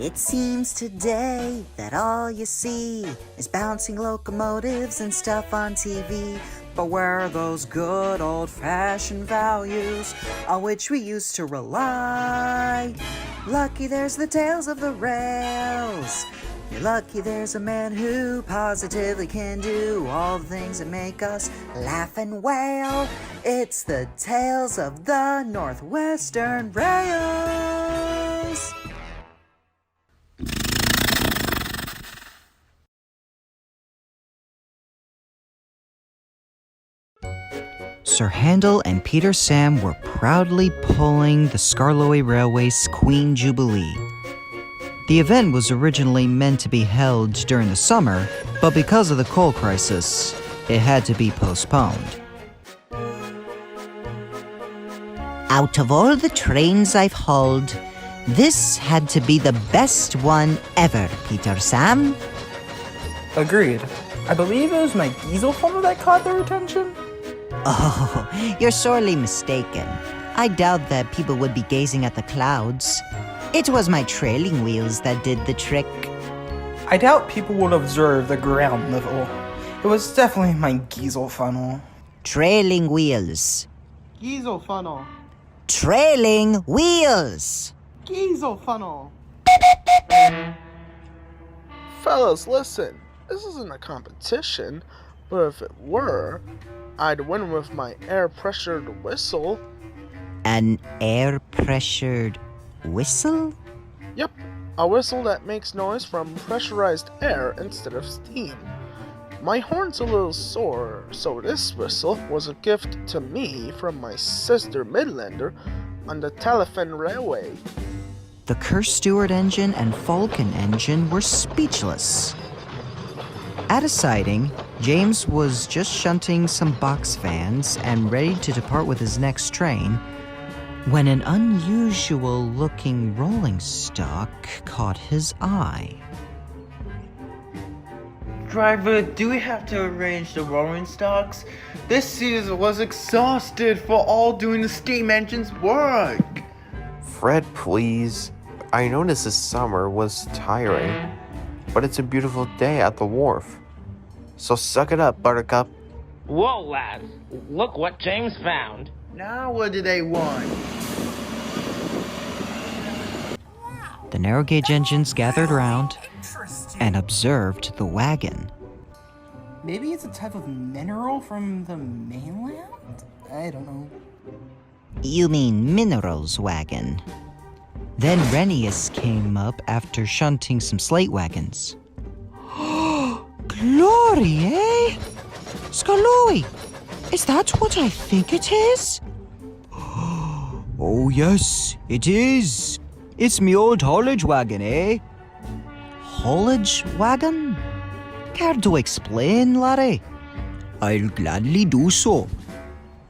It seems today that all you see is bouncing locomotives and stuff on TV. But where are those good old-fashioned values on which we used to rely? Lucky there's the tales of the rails. You're lucky there's a man who positively can do all the things that make us laugh and wail. It's the tales of the Northwestern Rails. Sir Handel and Peter Sam were proudly pulling the Skarloey Railway's Queen Jubilee. The event was originally meant to be held during the summer, but because of the coal crisis, it had to be postponed. Out of all the trains I've hauled, this had to be the best one ever, Peter Sam. Agreed. I believe it was my diesel funnel that caught their attention. Oh, you're sorely mistaken. I doubt that people would be gazing at the clouds. It was my trailing wheels that did the trick. I doubt people would observe the ground level. It was definitely my diesel funnel. Trailing wheels. Diesel funnel. Trailing wheels. Diesel funnel. Fellas, listen. This isn't a competition, but if it were, I'd win with my air-pressured whistle. An air-pressured whistle? Yep, a whistle that makes noise from pressurized air instead of steam. My horn's a little sore, so this whistle was a gift to me from my sister Midlander on the Telephone Railway. The Kerr Stewart engine and Falcon engine were speechless. At a siding, James was just shunting some box fans and ready to depart with his next train when an unusual-looking rolling stock caught his eye. Driver, do we have to arrange the rolling stocks? This season was exhausted for all doing the steam engine's work. Fred, please. I noticed this summer was tiring, but it's a beautiful day at the wharf. So suck it up, Buttercup. Whoa, lads. Look what James found. Now what do they want? The narrow gauge engines gathered round and observed the wagon. Maybe it's a type of mineral from the mainland? I don't know. You mean minerals wagon. Then Renius came up after shunting some slate wagons. Glory, eh? Skarloey, is that what I think it is? Oh, yes, it is. It's me old haulage wagon, eh? Haulage wagon? Care to explain, laddie? I'll gladly do so.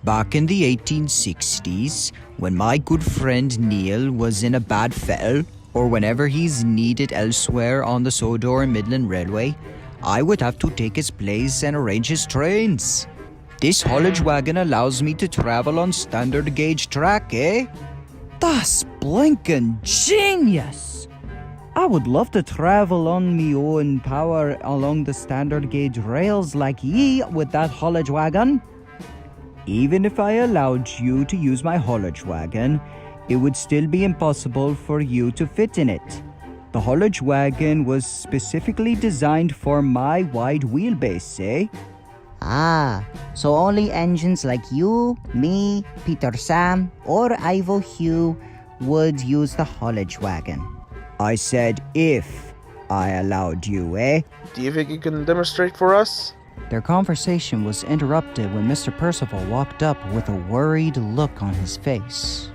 Back in the 1860s, when my good friend Neil was in a bad fettle, or whenever he's needed elsewhere on the Sodor and Midland Railway, I would have to take his place and arrange his trains. This haulage wagon allows me to travel on standard gauge track, eh? That's blinking genius! I would love to travel on me own power along the standard gauge rails like ye with that haulage wagon. Even if I allowed you to use my haulage wagon, it would still be impossible for you to fit in it. The haulage wagon was specifically designed for my wide wheelbase, eh? Ah, so only engines like you, me, Peter Sam, or Ivo Hugh would use the haulage wagon. I said if I allowed you, eh? Do you think you can demonstrate for us? Their conversation was interrupted when Mr. Percival walked up with a worried look on his face.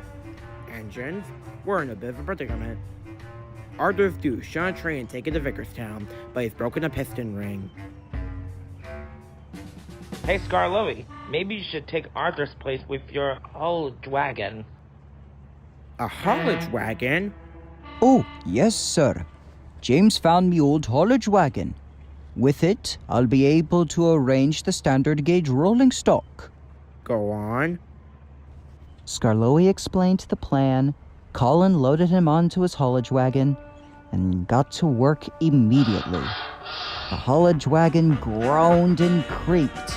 Engines, we're in a bit of a predicament. Arthur's due shot a train taken to Vickerstown, but he's broken a piston ring. Hey, Skarloey, maybe you should take Arthur's place with your haulage wagon. A haulage wagon? Oh, yes, sir. James found me old haulage wagon. With it, I'll be able to arrange the standard gauge rolling stock. Go on. Skarloey explained the plan, Colin loaded him onto his haulage wagon, and got to work immediately. The haulage wagon groaned and creaked,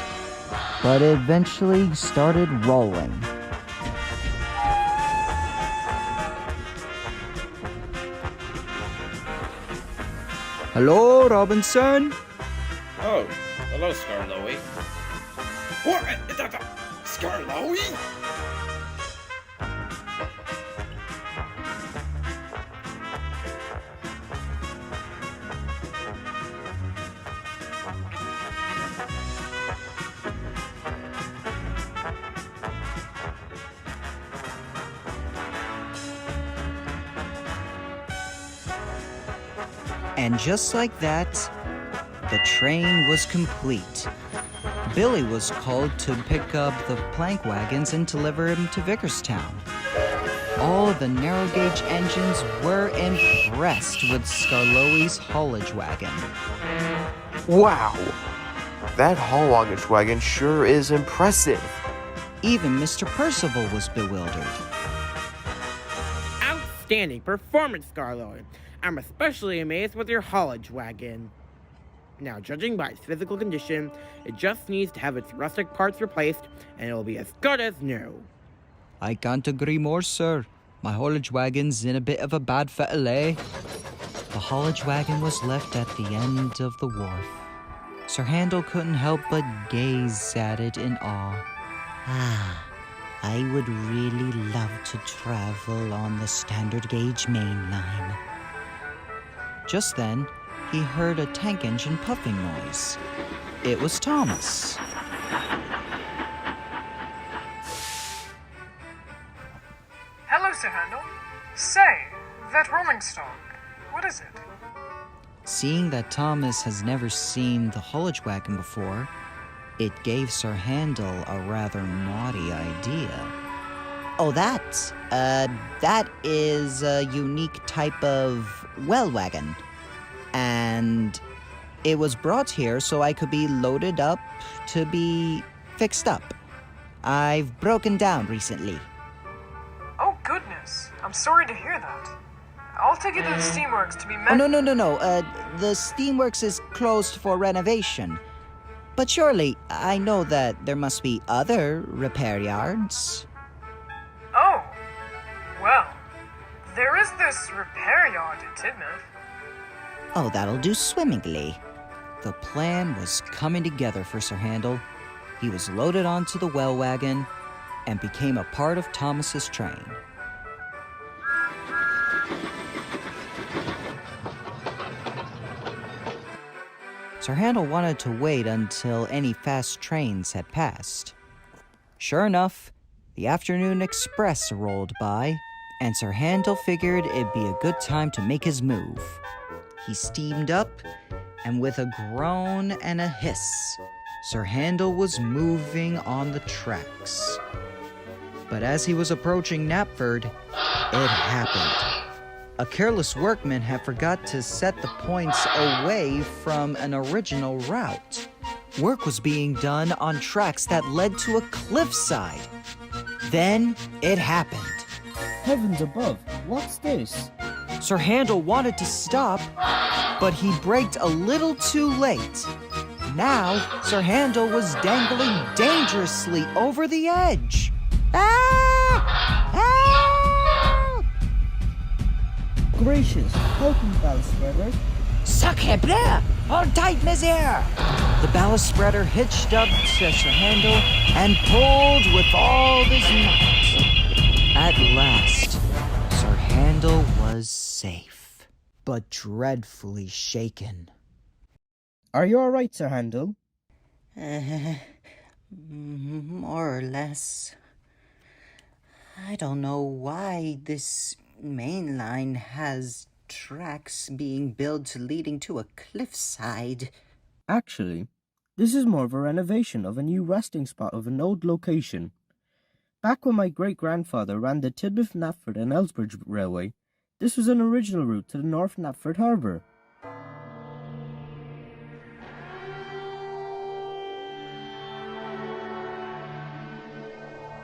but eventually started rolling. Hello, Robinson? Oh, hello, Scarlowy. What? Scarlowy? And just like that, the train was complete. Billy was called to pick up the plank wagons and deliver them to Vickerstown. All the narrow gauge engines were impressed with Scarlowy's haulage wagon. Wow! That haulage wagon sure is impressive. Even Mr. Percival was bewildered. Outstanding performance, Scarlowy. I'm especially amazed with your haulage wagon. Now, judging by its physical condition, it just needs to have its rustic parts replaced, and it will be as good as new. I can't agree more, sir. My haulage wagon's in a bit of a bad fettle. The haulage wagon was left at the end of the wharf. Sir Handel couldn't help but gaze at it in awe. Ah, I would really love to travel on the standard gauge main line. Just then, he heard a tank engine puffing noise. It was Thomas. Hello, Sir Handel. Say, that rolling stock, what is it? Seeing that Thomas has never seen the haulage wagon before, it gave Sir Handel a rather naughty idea. Oh, that is a unique type of well wagon. And it was brought here so I could be loaded up to be fixed up. I've broken down recently. Oh, goodness. I'm sorry to hear that. I'll take it to the Steamworks to be Oh, no. The Steamworks is closed for renovation. But surely, I know that there must be other repair yards. Oh, well, there is this repair yard at Tidmouth. Oh, that'll do swimmingly. The plan was coming together for Sir Handel. He was loaded onto the well wagon and became a part of Thomas's train. Sir Handel wanted to wait until any fast trains had passed. Sure enough, the afternoon express rolled by, and Sir Handel figured it'd be a good time to make his move. He steamed up, and with a groan and a hiss, Sir Handel was moving on the tracks. But as he was approaching Knapford, it happened. A careless workman had forgot to set the points away from an original route. Work was being done on tracks that led to a cliffside. Then it happened. Heavens above, what's this? Sir Handel wanted to stop, but he braked a little too late. Now, Sir Handel was dangling dangerously over the edge. Ah! Help! Gracious, help me, ballast spreader. Sacre bleu! Hold tight, monsieur! The ballast spreader hitched up to Sir Handel and pulled with all his might. At last, Sir Handel was safe, but dreadfully shaken. Are you alright, Sir Handel? More or less. I don't know why this main line has tracks being built leading to a cliffside. Actually, this is more of a renovation of a new resting spot of an old location. Back when my great-grandfather ran the Tidmouth, Knapford and Elsbridge Railway, this was an original route to the North Knapford Harbour.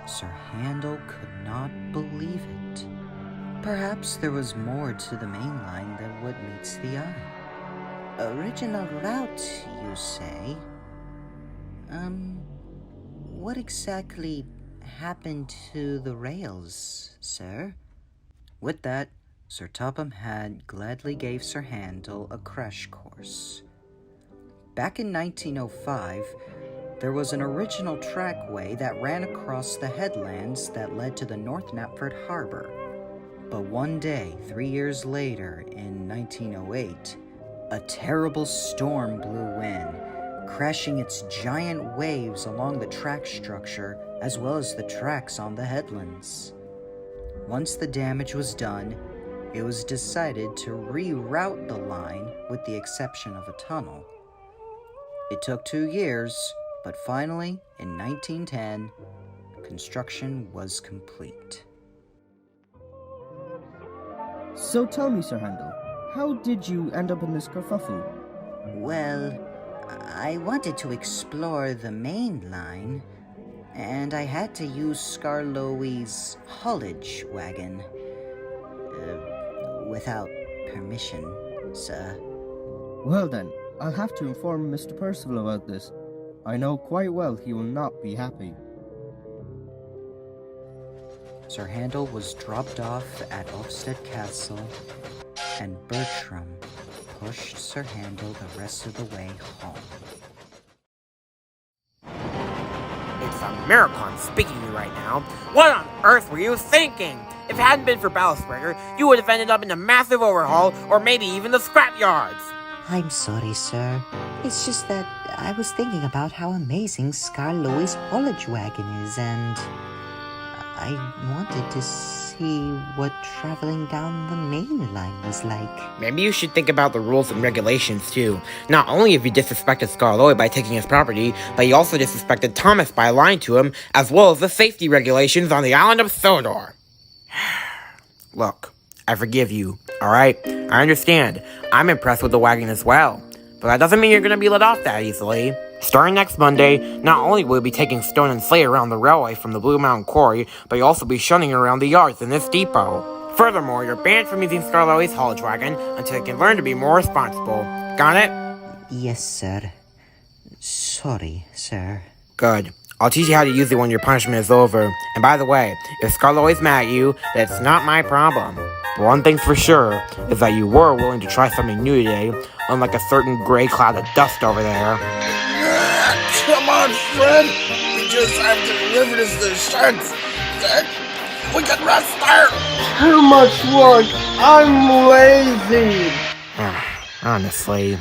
Sir Handel could not believe it. perhaps there was more to the main line than what meets the eye. Original route, you say? What exactly happened to the rails, sir? With that, Sir Topham Hatt gladly gave Sir Handel a crash course. Back in 1905, there was an original trackway that ran across the headlands that led to the North Knapford Harbor. But one day, 3 years later, in 1908, a terrible storm blew in, crashing its giant waves along the track structure as well as the tracks on the headlands. Once the damage was done, it was decided to reroute the line with the exception of a tunnel. It took 2 years, but finally, in 1910, construction was complete. So tell me, Sir Handel, how did you end up in this kerfuffle? Well, I wanted to explore the main line, and I had to use Skarloey's haulage wagon. Without permission, sir. Well then, I'll have to inform Mr. Percival about this. I know quite well he will not be happy. Sir Handel was dropped off at Ulfstead Castle, and Bertram pushed Sir Handel the rest of the way home. It's a miracle I'm speaking to you right now. What on earth were you thinking? If it hadn't been for Ballastbreaker, you would have ended up in a massive overhaul, or maybe even the scrap yards. I'm sorry, sir. It's just that I was thinking about how amazing Skarloey's haulage wagon is, and I wanted to see what traveling down the main line was like. Maybe you should think about the rules and regulations, too. Not only have you disrespected Skarloey by taking his property, but you also disrespected Thomas by lying to him, as well as the safety regulations on the island of Sodor. Look, I forgive you, alright? I understand. I'm impressed with the wagon as well. But that doesn't mean you're gonna be let off that easily. Starting next Monday, not only will you be taking stone and slate around the railway from the Blue Mountain Quarry, but you'll also be shunning around the yards in this depot. Furthermore, you're banned from using Skarloey's haulage wagon until you can learn to be more responsible. Got it? Yes, sir. Sorry, sir. Good. I'll teach you how to use it when your punishment is over. And by the way, if Skarloey's mad at you, that's not my problem. But one thing's for sure, is that you were willing to try something new today, unlike a certain gray cloud of dust over there. Come on, Fred! We just have to deliver this to the sheds. Then we can rest there! Too much work! I'm lazy! Honestly.